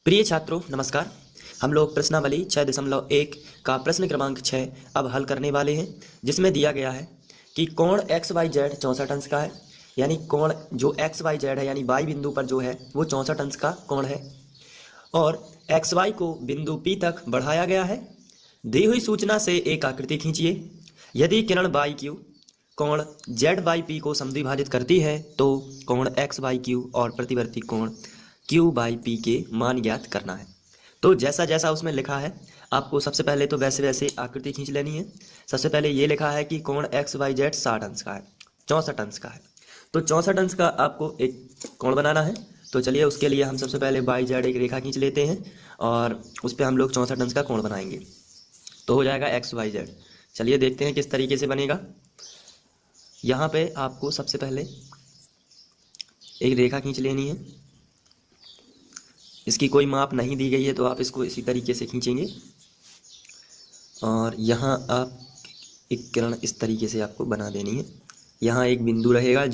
प्रिय छात्रों नमस्कार। हम लोग प्रश्नावली 6.1 का प्रश्न क्रमांक 6 अब हल करने वाले हैं, जिसमें दिया गया है कि कोण एक्स वाई जेड 64 अंश का है। यानी कोण जो एक्स वाई जेड है यानी वाई बिंदु पर जो है वो 64 अंश का कोण है और एक्स वाई को बिंदु पी तक बढ़ाया गया है। दी हुई सूचना से एक आकृति खींचिए। यदि किरण बाई क्यू कोण जेड बाई पी को समद्विभाजित करती है तो कोण एक्स बाई क्यू और प्रतिवर्ती कोण क्यू बाई पी के मान ज्ञात करना है। तो जैसा जैसा उसमें लिखा है आपको सबसे पहले तो वैसे वैसे आकृति खींच लेनी है। सबसे पहले ये लिखा है कि कोण एक्स वाई जेड 60 अंश का है, 64 अंश का है। तो 64 अंश का आपको एक कोण बनाना है। तो चलिए उसके लिए हम सबसे पहले बाई जेड एक रेखा खींच लेते हैं और उस पर हम लोग 64 अंश का कोण बनाएंगे। तो हो जाएगा एक्स वाई जेड। चलिए देखते हैं किस तरीके से बनेगा। यहाँ पे आपको सबसे पहले एक रेखा खींच लेनी है। इसकी कोई माप नहीं दी गई है तो आप इसको इसी तरीके से खींचेंगे और यहाँ आप एक किरण इस तरीके से आपको बना देनी है। यहाँ एक बिंदु रहेगा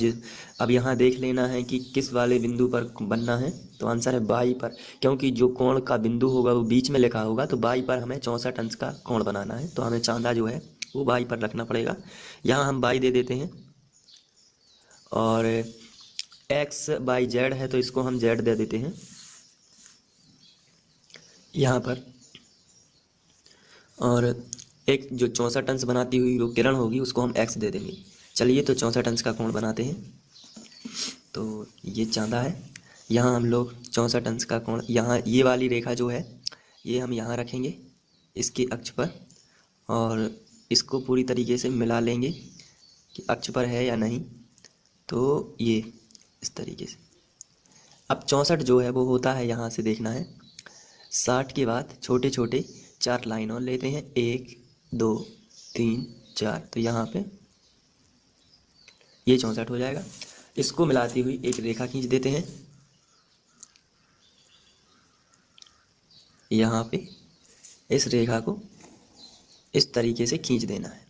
अब यहाँ देख लेना है कि किस वाले बिंदु पर बनना है। तो आंसर है बाई पर, क्योंकि जो कोण का बिंदु होगा वो बीच में लिखा होगा। तो बाई पर हमें 64 अंश का कोण बनाना है, तो हमें चांदा जो है वो बाई पर रखना पड़ेगा। यहाँ हम बाई दे देते हैं और एक्स बाई जेड है तो इसको हम जेड दे देते हैं यहाँ पर। और एक जो 64 अंश बनाती हुई वो किरण होगी उसको हम एक्स दे देंगे। चलिए तो 64 अंश का कोण बनाते हैं। तो ये चांदा है, यहाँ हम लोग 64 अंश का कोण, यहाँ ये वाली रेखा जो है ये हम यहाँ रखेंगे इसके अक्ष पर और इसको पूरी तरीके से मिला लेंगे कि अक्ष पर है या नहीं। तो ये इस तरीके से। अब 64 जो है वो होता है, यहाँ से देखना है 60 के बाद छोटे छोटे 4 लाइन और लेते हैं, 1 2 3 4। तो यहाँ पे ये 64 हो जाएगा। इसको मिलाती हुई एक रेखा खींच देते हैं यहाँ पे। इस रेखा को इस तरीके से खींच देना है।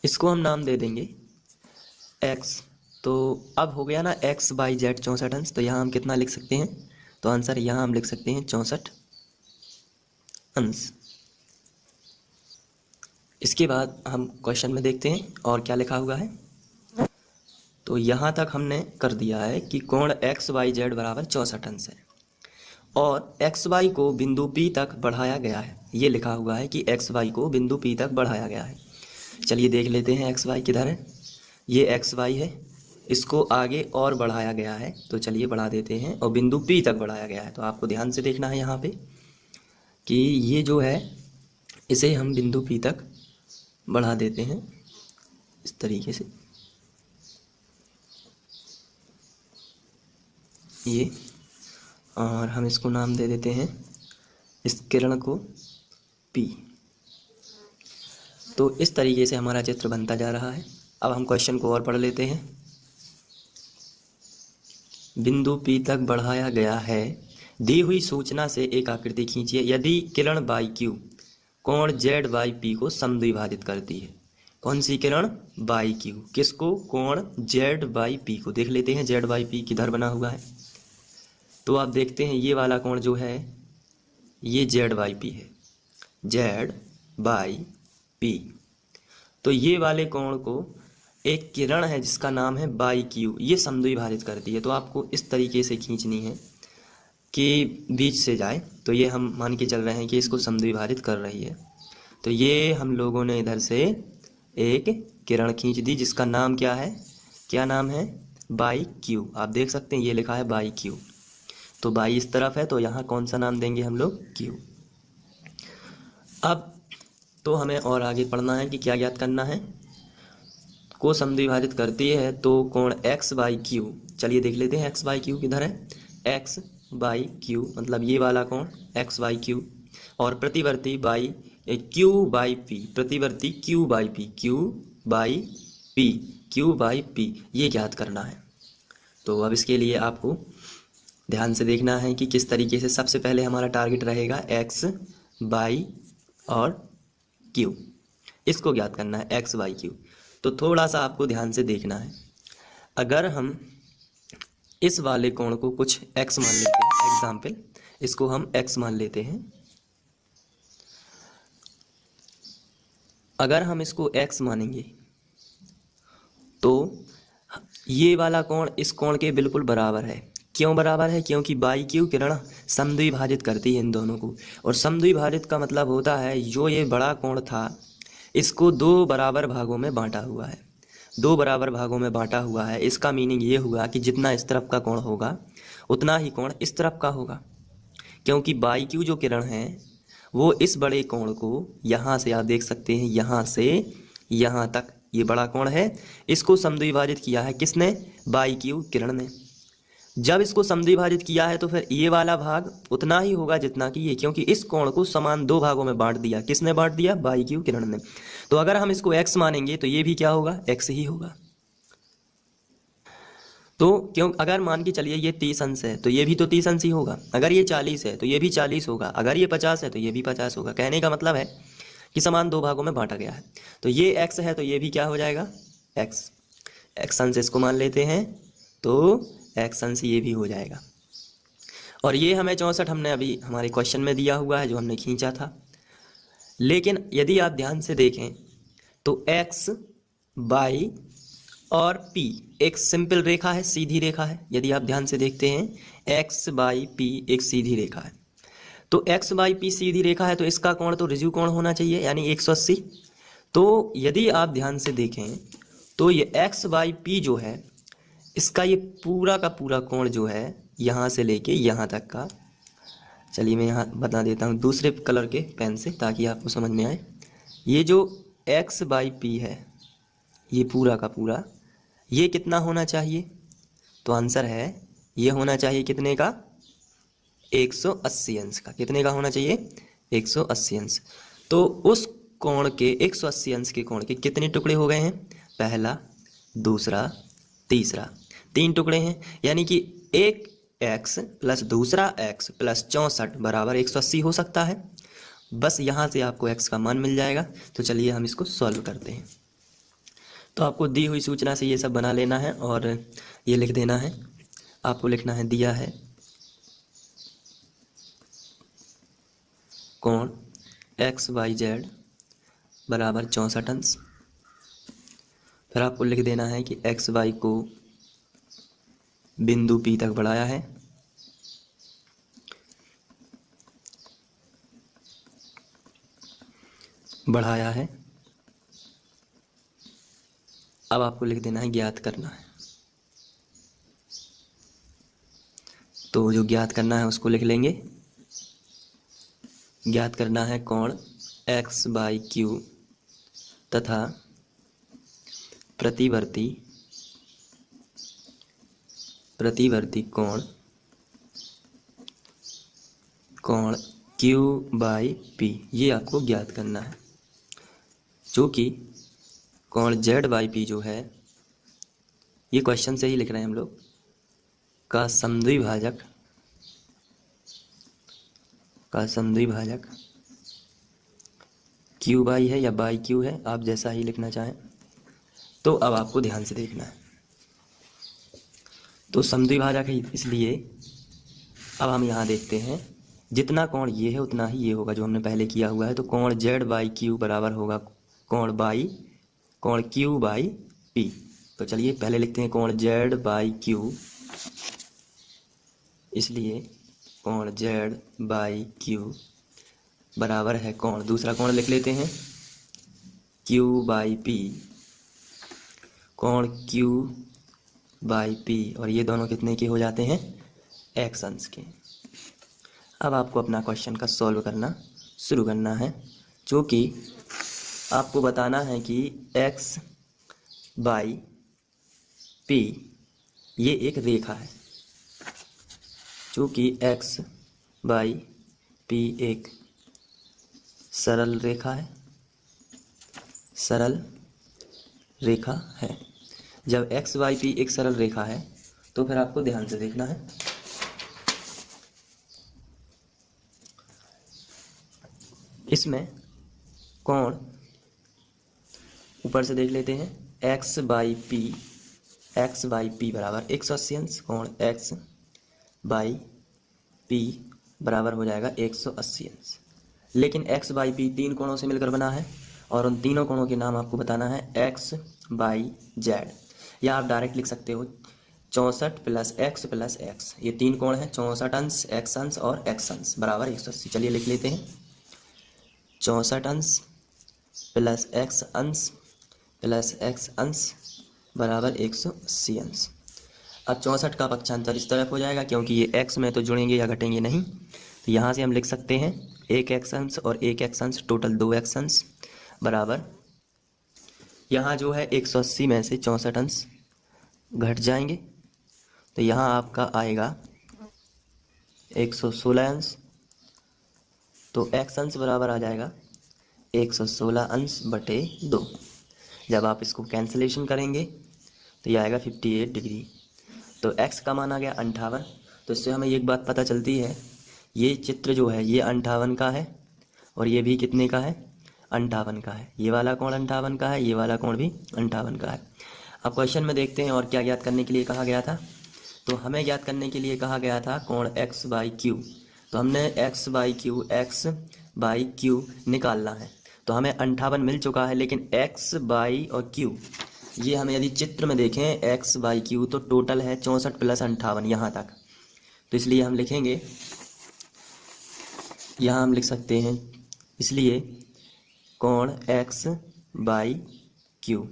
इसको हम नाम दे देंगे x। तो अब हो गया ना x बाई जेड 64 अंश। तो यहाँ हम कितना लिख सकते हैं? तो आंसर यहाँ हम लिख सकते हैं 64 अंश। इसके बाद हम क्वेश्चन में देखते हैं और क्या लिखा हुआ है। तो यहाँ तक हमने कर दिया है कि कोण एक्स वाई जेड बराबर 64 अंश है और एक्स वाई को बिंदु P तक बढ़ाया गया है। ये लिखा हुआ है कि एक्स वाई को बिंदु P तक बढ़ाया गया है। चलिए देख लेते हैं एक्स वाई किधर है। ये एक्स वाई है, इसको आगे और बढ़ाया गया है। तो चलिए बढ़ा देते हैं और बिंदु P तक बढ़ाया गया है। तो आपको ध्यान से देखना है यहाँ पे कि ये जो है इसे हम बिंदु P तक बढ़ा देते हैं इस तरीके से। ये और हम इसको नाम दे देते हैं इस किरण को P। तो इस तरीके से हमारा चित्र बनता जा रहा है। अब हम क्वेश्चन को और पढ़ लेते हैं। बिंदु P तक बढ़ाया गया है। दी हुई सूचना से एक आकृति खींचिए। यदि किरण बाई क्यू कोण जेड बाई पी को समद्विभाजित करती है। कौन सी किरण? By Q. किसको? कोण जेड बाई पी को। देख लेते हैं जेड बाई पी किधर बना हुआ है। तो आप देखते हैं ये वाला कोण जो है ये जेड बाई पी है, जेड बाई पी। तो ये वाले कोण को एक किरण है जिसका नाम है बाई क्यू, ये समद्विभाजित करती है। तो आपको इस तरीके से खींचनी है कि बीच से जाए। तो ये हम मान के चल रहे हैं कि इसको समद्विभाजित कर रही है। तो ये हम लोगों ने इधर से एक किरण खींच दी जिसका नाम क्या है? क्या नाम है? By Q. आप देख सकते हैं ये लिखा है बाई क्यू। तो बाई इस तरफ है तो यहाँ कौन सा नाम देंगे हम लोग? क्यू। अब तो हमें और आगे पढ़ना है कि क्या ज्ञात करना है। को समद्विभाजित करती है तो कोण एक्स बाई क्यू। चलिए देख लेते हैं एक्स बाई क्यू किधर है। एक्स बाई क्यू मतलब ये वाला कोण एक्स बाई क्यू और प्रतिवर्ती बाई क्यू बाई पी, प्रतिवर्ती Q by P, Q by P, Q by P, ये ज्ञात करना है। तो अब इसके लिए आपको ध्यान से देखना है कि किस तरीके से। सबसे पहले हमारा टारगेट रहेगा एक्स बाई और क्यू, इसको ज्ञात करना है एक्स बाई क्यू। तो थोड़ा सा आपको ध्यान से देखना है। अगर हम इस वाले कोण को कुछ x मान लेते हैं, एग्जाम्पल इसको हम x मान लेते हैं। अगर हम इसको x मानेंगे तो ये वाला कोण इस कोण के बिल्कुल बराबर है। क्यों बराबर है? क्योंकि बाई क्यू किरण समद्विभाजित करती है इन दोनों को, और समद्विभाजित का मतलब होता है जो ये बड़ा कोण था इसको दो बराबर भागों में बांटा हुआ है, दो बराबर भागों में बांटा हुआ है। इसका मीनिंग ये हुआ कि जितना इस तरफ का कोण होगा उतना ही कोण इस तरफ का होगा, क्योंकि बाई क्यू जो किरण है वो इस बड़े कोण को यहाँ से आप देख सकते हैं, यहाँ से यहाँ तक ये बड़ा कोण है, इसको समद्विभाजित किया है किसने? बाई क्यू किरण ने। जब इसको समद्विभाजित किया है तो फिर ये वाला भाग उतना ही होगा जितना कि ये, क्योंकि इस कोण को समान दो भागों में बांट दिया। किसने बांट दिया? बाई क्यू किरण ने। तो अगर हम इसको x मानेंगे तो ये भी क्या होगा? x ही होगा। तो क्यों, अगर मान के चलिए ये 30 अंश है तो ये भी तो 30 अंश ही होगा, अगर ये 40 है तो ये भी 40 होगा, अगर ये 50 है तो ये भी 50 होगा। कहने का मतलब है कि समान दो भागों में बांटा गया है। तो ये x है तो ये भी क्या हो जाएगा? x अंश इसको मान लेते हैं तो x अंश ये भी हो जाएगा। और ये हमें 64 हमने अभी हमारे क्वेश्चन में दिया हुआ है जो हमने खींचा था। लेकिन यदि आप ध्यान से देखें तो x, y और p एक सिंपल रेखा है, सीधी रेखा है। यदि आप ध्यान से देखते हैं x, y, p एक सीधी रेखा है। तो x, y, p सीधी रेखा है तो इसका कोण तो ऋजु कोण होना चाहिए, यानी 180। तो यदि आप ध्यान से देखें तो ये x, y, p जो है इसका ये पूरा का पूरा कोण जो है यहाँ से लेके यहाँ तक का, चलिए मैं यहाँ बता देता हूँ दूसरे कलर के पेन से ताकि आपको समझ में आए। ये जो x, y, p है ये पूरा का पूरा ये कितना होना चाहिए? तो आंसर है ये होना चाहिए कितने का? 180 अंश का। कितने का होना चाहिए? 180 अंश। तो उस कोण के 180 अंश के कोण के कितने टुकड़े हो गए हैं? पहला, दूसरा, तीसरा, 3 टुकड़े हैं। यानी कि एक x प्लस दूसरा x प्लस 64 बराबर 180 हो सकता है। बस यहाँ से आपको x का मान मिल जाएगा। तो चलिए हम इसको सॉल्व करते हैं। तो आपको दी हुई सूचना से ये सब बना लेना है और ये लिख देना है। आपको लिखना है दिया है कोण XYZ बराबर 64 अंश। फिर आपको लिख देना है कि XY को बिंदु P तक बढ़ाया है, अब आपको लिख देना है ज्ञात करना है। तो जो ज्ञात करना है उसको लिख लेंगे। ज्ञात करना है कोण XYQ तथा प्रतिवर्ती कोण Q/P, ये आपको ज्ञात करना है। जो कि कोण ZYP जो है ये क्वेश्चन से ही लिख रहे हैं हम लोग, का समद्विभाजक QY है या BQ है, आप जैसा ही लिखना चाहें। तो अब आपको ध्यान से देखना है। तो समद्विभाजक है इसलिए अब हम यहाँ देखते हैं जितना कोण ये है उतना ही ये होगा जो हमने पहले किया हुआ है। तो कोण ZYQ बराबर होगा कोण Q/P। तो चलिए पहले लिखते हैं कोण ZYQ, इसलिए कोण ZYQ बराबर है कोण, दूसरा कोण लिख लेते हैं Q/P, कोण Q/P, और ये दोनों कितने के हो जाते हैं? x अंश के। अब आपको अपना क्वेश्चन का सॉल्व करना शुरू करना है, जो कि आपको बताना है कि XYP ये एक रेखा है, जो कि XYP एक सरल रेखा है। जब XYP एक सरल रेखा है तो फिर आपको ध्यान से देखना है। इसमें कोण ऊपर से देख लेते हैं XYP एक्स बाई पी बराबर 180 अंश, कोण एक्स बाई पी बराबर हो जाएगा 180 अंश। लेकिन एक्स बाई पी तीन कोणों से मिलकर बना है और उन तीनों कोणों के नाम आपको बताना है एक्स बाई जेड, या आप डायरेक्ट लिख सकते हो 64 प्लस एक्स, ये तीन कोण हैं 64 अंश, एक्स अंश और एक्स अंश बराबर 180। चलिए लिख लेते हैं 64 अंश प्लस एक्स अंश प्लस एक्स अंश बराबर 180 अंश। अब 64 का पक्षांतर इस तरफ हो जाएगा, क्योंकि ये एक्स में तो जुड़ेंगे या घटेंगे नहीं, तो यहाँ से हम लिख सकते हैं एक एक्स अंश और एक एक्स अंश, टोटल 2 एक्स अंश बराबर, यहाँ जो है 180 में से 64 अंश घट जाएंगे, तो यहाँ आपका आएगा 116 अंश, तो एक्स अंश बराबर आ जाएगा 116 अंश बटे 2। जब आप इसको कैंसिलेशन करेंगे तो यह आएगा 58 डिग्री। तो x का मान आ गया 58। तो इससे हमें एक बात पता चलती है, ये चित्र जो है ये 58 का है और ये भी कितने का है, 58 का है। ये वाला कोण 58 का है, ये वाला कोण भी 58 का है। अब क्वेश्चन में देखते हैं और क्या ज्ञात करने के लिए कहा गया था। तो हमें ज्ञात करने के लिए कहा गया था कोण x बाई क्यू। तो हमने x बाई क्यू निकालना है, तो हमें 58 मिल चुका है, लेकिन x बाई और q ये हमें यदि चित्र में देखें x बाई क्यू तो टोटल है 64 प्लस 58 यहाँ तक। तो इसलिए हम लिखेंगे, यहाँ हम लिख सकते हैं, इसलिए कोण x बाई क्यू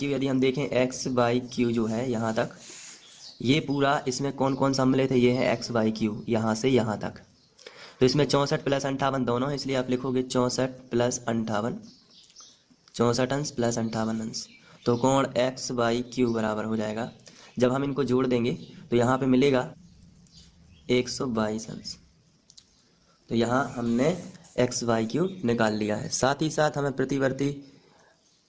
यदि हम देखें x बाई क्यू जो है यहाँ तक, ये पूरा इसमें कौन कौन सम्मिलित है, ये है x बाई क्यू यहाँ से यहाँ तक। तो इसमें 64 प्लस 58 दोनों है, इसलिए आप लिखोगे 64 प्लस 58, 64 अंश प्लस 58 अंश। तो कोण x बाई क्यू बराबर हो जाएगा, जब हम इनको जोड़ देंगे तो यहाँ पे मिलेगा 122 अंश। तो यहाँ हमने x बाई क्यू निकाल लिया है। साथ ही साथ हमें प्रतिवर्ती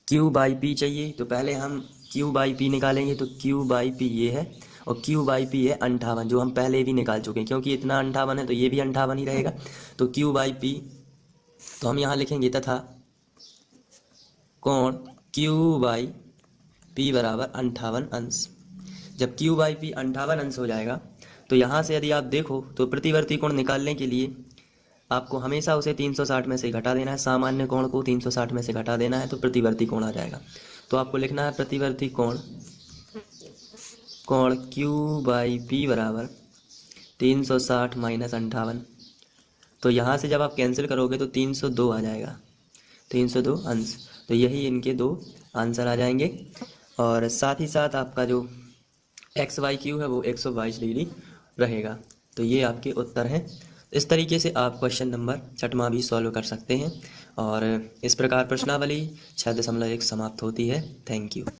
q बाई पी चाहिए, तो पहले हम q बाई पी निकालेंगे। तो q बाई पी ये है और q बाई पी है 58, जो हम पहले भी निकाल चुके हैं, क्योंकि इतना 58 है तो ये भी 58 ही रहेगा। तो q बाई पी, तो हम यहाँ लिखेंगे तथा कोण q बाई पी बराबर 58 अंश। जब q बाई पी 58 अंश हो जाएगा, तो यहाँ से यदि आप देखो तो प्रतिवर्ती कोण निकालने के लिए आपको हमेशा उसे 360 में से घटा देना है, सामान्य कोण को 360 में से घटा देना है, तो प्रतिवर्ती कोण आ जाएगा। तो आपको लिखना है प्रतिवर्ती कोण q बाई पी बराबर 360 माइनस 58। तो यहाँ से जब आप कैंसिल करोगे तो 302 आ जाएगा, 302 अंश। तो यही इनके दो आंसर आ जाएंगे। और साथ ही साथ आपका जो एक्स वाई क्यू है वो 122 डिग्री रहेगा। तो ये आपके उत्तर हैं। इस तरीके से आप क्वेश्चन नंबर 6वां भी सॉल्व कर सकते हैं। और इस प्रकार प्रश्नावली 6.1 समाप्त होती है। Thank you.